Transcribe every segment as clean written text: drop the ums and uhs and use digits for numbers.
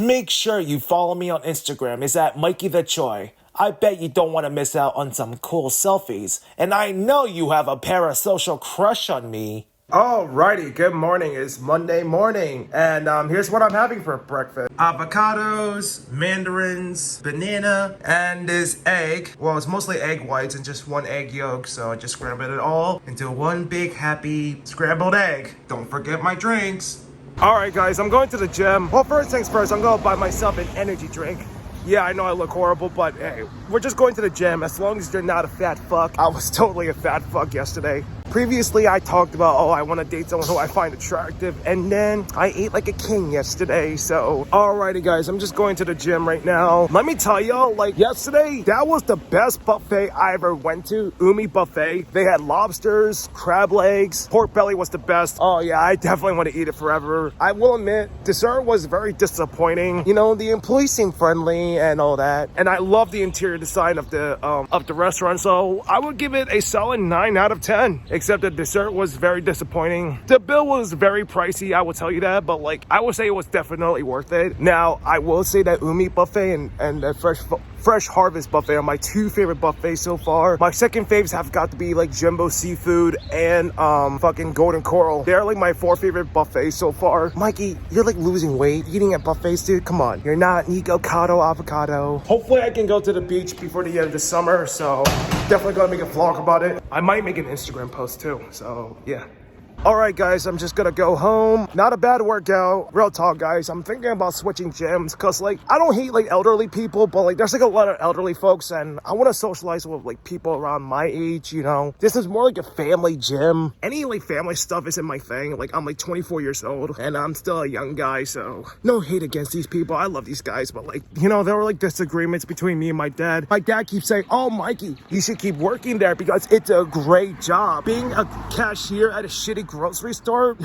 Make sure you follow me on Instagram. It's at Mikey the Choi. I bet you don't want to miss out on some cool selfies. And I know you have a parasocial crush on me. Alrighty, good morning. It's Monday morning. And here's what I'm having for breakfast. Avocados, mandarins, banana, and this egg. Well, it's mostly egg whites and just one egg yolk. So I just scrambled it all into one big happy scrambled egg. Don't forget my drinks. Alright guys, I'm going to the gym. Well, first things first, I'm gonna buy myself an energy drink. Yeah, I know I look horrible, but hey, we're just going to the gym. As long as you're not a fat fuck. I was totally a fat fuck yesterday. Previously, I talked about, I want to date someone who I find attractive. And then I ate like a king yesterday. So, alrighty guys, I'm just going to the gym right now. Let me tell y'all, like yesterday, that was the best buffet I ever went to. Umi Buffet. They had lobsters, crab legs, pork belly was the best. Oh yeah, I definitely want to eat it forever. I will admit, dessert was very disappointing. You know, the employees seemed friendly and all that. And I love the interior design of the restaurant. So I would give it a solid 9 out of 10. Except the dessert was very disappointing. The bill was very pricey, I will tell you that, but like I would say it was definitely worth it. Now I will say that Umi Buffet and the Fresh Harvest Buffet are my two favorite buffets so far. My second faves have got to be like Jumbo Seafood and fucking Golden Coral. They're like my 4 favorite buffets so far. Mikey, you're like losing weight eating at buffets, dude. Come on, you're not Nico Cotto Avocado. Hopefully I can go to the beach before the end of the summer, so definitely gonna make a vlog about it. I might make an Instagram post too, so yeah. Alright guys, I'm just gonna go home. Not a bad workout. Real talk guys, I'm thinking about switching gyms because like I don't hate like elderly people, but like there's like a lot of elderly folks and I want to socialize with like people around my age, you know. This is more like a family gym. Any like family stuff isn't my thing. Like I'm like 24 years old and I'm still a young guy, so no hate against these people. I love these guys, but like, you know, there were like disagreements between me and my dad. My dad keeps saying, oh Mikey, you should keep working there because it's a great job. Being a cashier at a shitty grocery store?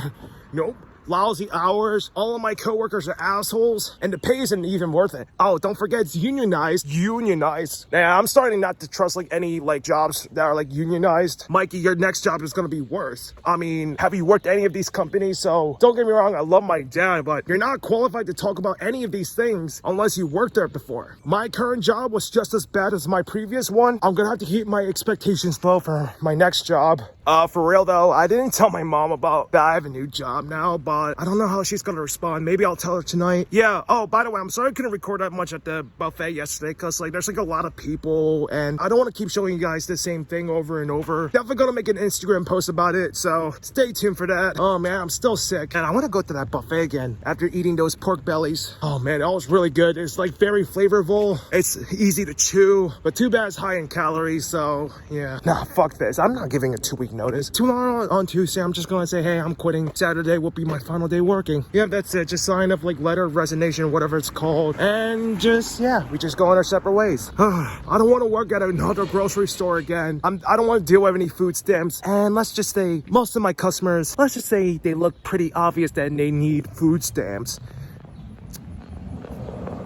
Nope. Lousy hours, all of my coworkers are assholes, and the pay isn't even worth it. Oh, don't forget it's unionized. Unionized. Now, I'm starting not to trust like any like jobs that are like unionized. Mikey, your next job is gonna be worse. I mean, have you worked any of these companies? So don't get me wrong, I love my dad, but you're not qualified to talk about any of these things unless you worked there before. My current job was just as bad as my previous one. I'm gonna have to keep my expectations low for my next job. For real though, I didn't tell my mom about that I have a new job now, but I don't know how she's gonna respond. Maybe I'll tell her tonight. Yeah, oh, by the way, I'm sorry I couldn't record that much at the buffet yesterday because like there's like a lot of people and I don't want to keep showing you guys the same thing over and over. Definitely gonna make an Instagram post about it, so stay tuned for that. Oh man, I'm still sick and I want to go to that buffet again after eating those pork bellies. Oh man, it was really good. It's like very flavorful. It's easy to chew, but too bad it's high in calories, so yeah. Nah, fuck this. I'm not giving a 2-week notice. Tomorrow on Tuesday, I'm just gonna say, hey, I'm quitting. Saturday will be my final day working. Yeah, that's it. Just sign up like letter of resignation, whatever it's called, and just yeah, we just go on our separate ways. I don't want to work at another grocery store again. I don't want to deal with any food stamps, and let's just say most of my customers, let's just say they look pretty obvious that they need food stamps.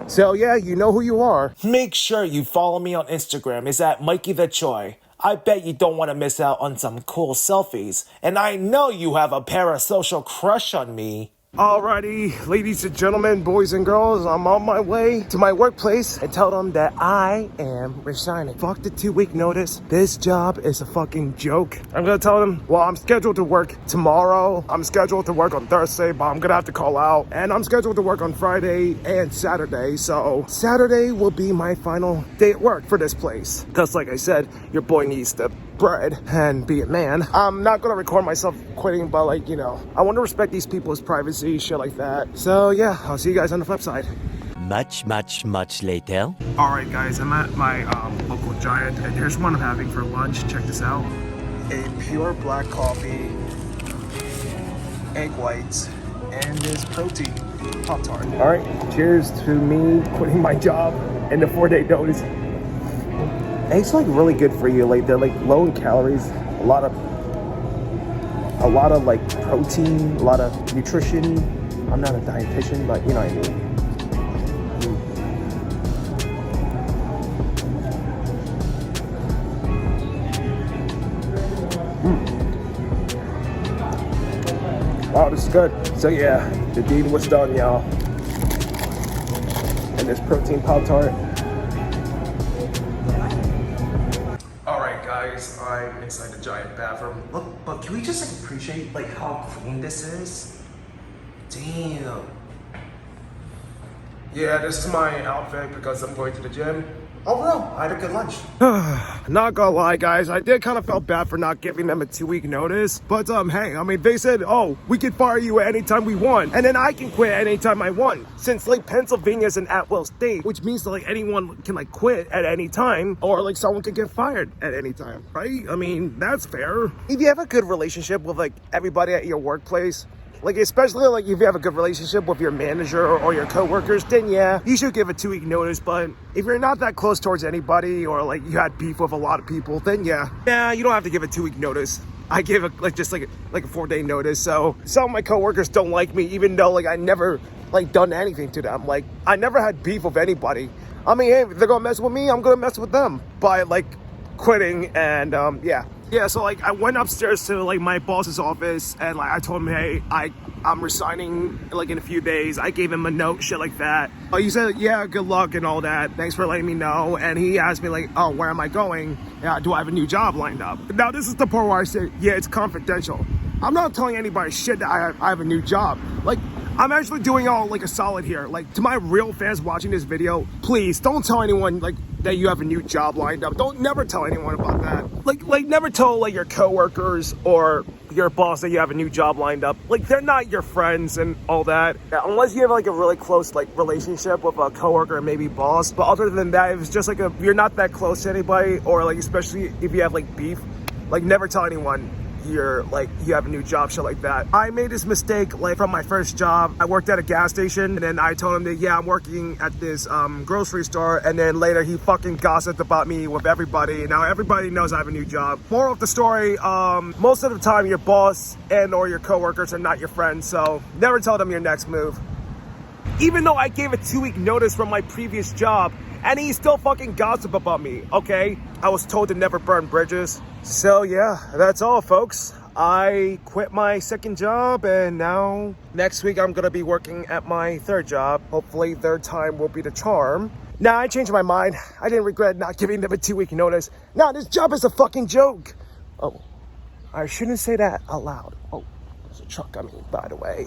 So yeah, you know who you are. Make sure you follow me on Instagram. It's at Mikey the Choi. I bet you don't want to miss out on some cool selfies. And I know you have a parasocial crush on me. Alrighty, ladies and gentlemen, boys and girls, I'm on my way to my workplace and tell them that I am resigning. Fuck the 2-week notice. This job is a fucking joke. I'm gonna tell them, well, I'm scheduled to work tomorrow. I'm scheduled to work on Thursday, but I'm gonna have to call out. And I'm scheduled to work on Friday and Saturday. So Saturday will be my final day at work for this place. Because like I said, your boy needs the bread and be a man. I'm not gonna record myself quitting, but like, you know, I want to respect these people's privacy, shit like that. So yeah, I'll see you guys on the flip side. Much later. Alright guys, I'm at my local Giant and here's what I'm having for lunch. Check this out. A pure black coffee, egg whites, and this protein Pop-Tart. Alright, cheers to me quitting my job and the 4-day notice. Eggs like really good for you. Like they're like low in calories, a lot of like protein, a lot of nutrition. I'm not a dietitian, but you know what I mean. Wow, this is good. So yeah, the deed was done, y'all. and this protein Pop-Tart. Alright guys, I'm inside the giant bathroom. Look, but can we just like appreciate like how clean this is? Damn. Yeah, this is my outfit because I'm going to the gym. Overall, I had a good lunch. Not gonna lie, guys, I did kind of felt bad for not giving them a 2-week notice. But hey, I mean, they said, oh, we can fire you at any time we want, and then I can quit at any time I want. Since like Pennsylvania is an at-will state, which means that like anyone can like quit at any time, or like someone can get fired at any time, right? I mean, that's fair. If you have a good relationship with like everybody at your workplace, like especially like if you have a good relationship with your manager or your coworkers, then yeah, you should give a 2-week notice. But if you're not that close towards anybody, or like you had beef with a lot of people, then yeah, you don't have to give a 2-week notice. I gave a just like a 4-day notice. So some of my coworkers don't like me, even though like I never like done anything to them. Like I never had beef with anybody. I mean, hey, if they're gonna mess with me, I'm gonna mess with them by like quitting. And yeah, so like I went upstairs to like my boss's office, and like I told him, hey, I'm resigning like in a few days. I gave him a note, shit like that. He said, yeah, good luck and all that, thanks for letting me know. And he asked me like, oh, where am I going? Do I have a new job lined up? Now this is the part where I said, yeah, it's confidential. I'm not telling anybody shit that I have a new job. Like, I'm actually doing all like a solid here. Like, to my real fans watching this video, please don't tell anyone like that you have a new job lined up. Don't never tell anyone about that. Like never tell like your coworkers or your boss that you have a new job lined up. Like, they're not your friends and all that. Yeah, unless you have like a really close like relationship with a coworker and maybe boss. But other than that, if it's just like you're not that close to anybody, or like especially if you have like beef, like never tell anyone you have a new job, shit like that. I made this mistake like from my first job. I worked at a gas station, and then I told him that yeah, I'm working at this grocery store, and then later he fucking gossiped about me with everybody. Now everybody knows I have a new job. Moral of the story, most of the time your boss and or your coworkers are not your friends, so never tell them your next move. Even though I gave a 2-week notice from my previous job, and he still fucking gossip about me, okay? I was told to never burn bridges. So yeah, that's all, folks. I quit my second job, and now next week I'm gonna be working at my third job. Hopefully third time will be the charm. Nah, I changed my mind. I didn't regret not giving them a 2-week notice. Nah, this job is a fucking joke. Oh, I shouldn't say that out loud. Oh, there's a truck coming, by the way.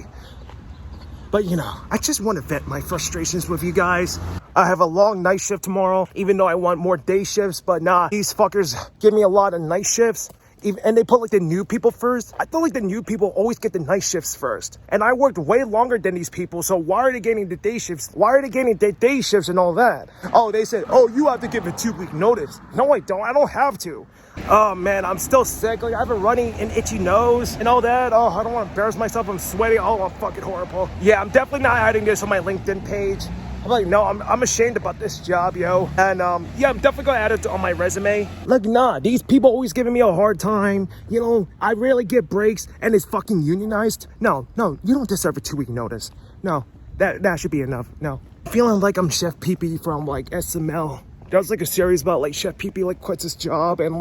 But you know, I just want to vent my frustrations with you guys. I have a long night shift tomorrow, even though I want more day shifts, but nah, these fuckers give me a lot of night shifts. And they put like the new people first. I feel like the new people always get the night shifts first. And I worked way longer than these people, so why are they getting the day shifts? Why are they getting the day shifts and all that? Oh, they said, oh, you have to give a 2-week notice. No, I don't. I don't have to. Oh man, I'm still sick. Like I have a runny and itchy nose and all that. Oh, I don't want to embarrass myself. I'm sweaty. Oh, I'm fucking horrible. Yeah, I'm definitely not adding this on my LinkedIn page. I'm like, no, I'm ashamed about this job, yo. And yeah, I'm definitely gonna add it on my resume. Like, nah, these people always giving me a hard time. You know, I rarely get breaks, and it's fucking unionized. No, you don't deserve a 2-week notice. No, that should be enough. No. Feeling like I'm Chef Pee-Pee from like SML. There was like a series about like Chef Pee-Pee like quits his job, and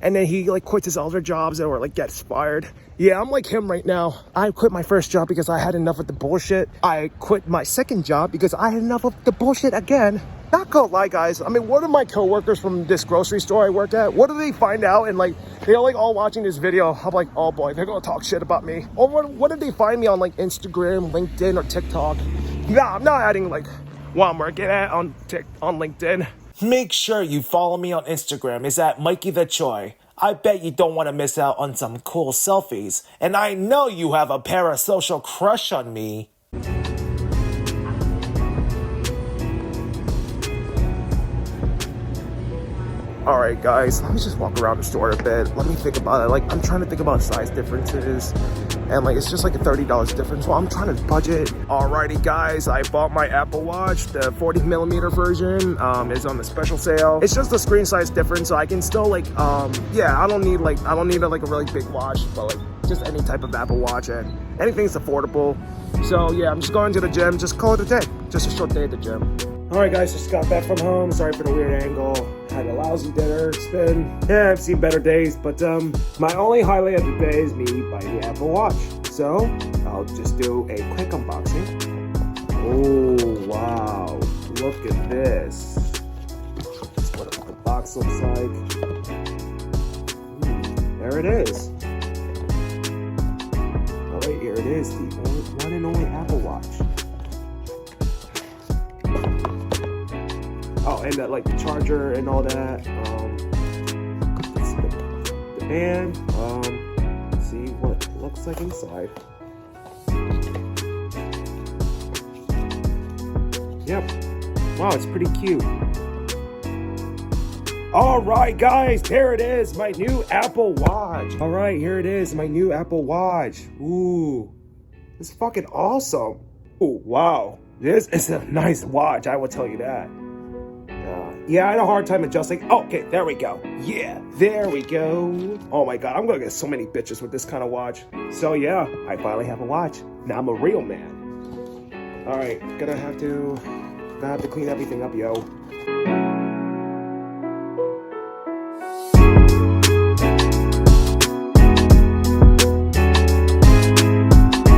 then he like quits his other jobs or like gets fired. Yeah, I'm like him right now. I quit my first job because I had enough of the bullshit. I quit my second job because I had enough of the bullshit again. Not gonna lie, guys. I mean, what are my coworkers from this grocery store I work at? What do they find out? And like, they're like all watching this video. I'm like, oh boy, they're gonna talk shit about me. Or what did they find me on like Instagram, LinkedIn, or TikTok? Nah, I'm not adding like what I'm working at on LinkedIn. Make sure you follow me on Instagram. It's at Mikey the Choi. I bet you don't want to miss out on some cool selfies. And I know you have a parasocial crush on me. Alright guys, let me just walk around the store a bit. Let me think about it. Like, I'm trying to think about size differences. And like, it's just like a $30 difference. Well, I'm trying to budget. Alrighty guys, I bought my Apple Watch. The 40mm version is on the special sale. It's just the screen size difference, so I can still like, yeah, I don't need a really big watch, but like just any type of Apple Watch, and anything's affordable. So yeah, I'm just going to the gym. Just call it a day. Just a short day at the gym. Alright guys, just got back from home. Sorry for the weird angle. Had a lousy dinner. Yeah, I've seen better days, but my only highlight of the day is me buying the Apple Watch. So I'll just do a quick unboxing. Oh wow, look look at this. That's what the box looks like. There it is. Alright, here it is. The one and only Apple Watch. Oh, and the, like the charger and all that. The band. Let's see what it looks like inside. Yep. Wow, it's pretty cute. Alright guys, there it is, my new Apple Watch. Alright, here it is, my new Apple Watch. Ooh, it's fucking awesome. Ooh, wow. This is a nice watch, I will tell you that. Yeah, I had a hard time adjusting. Oh, okay, there we go. Yeah, there we go. Oh my god, I'm gonna get so many bitches with this kind of watch. So yeah, I finally have a watch. Now I'm a real man. Alright, gonna have to clean everything up, yo.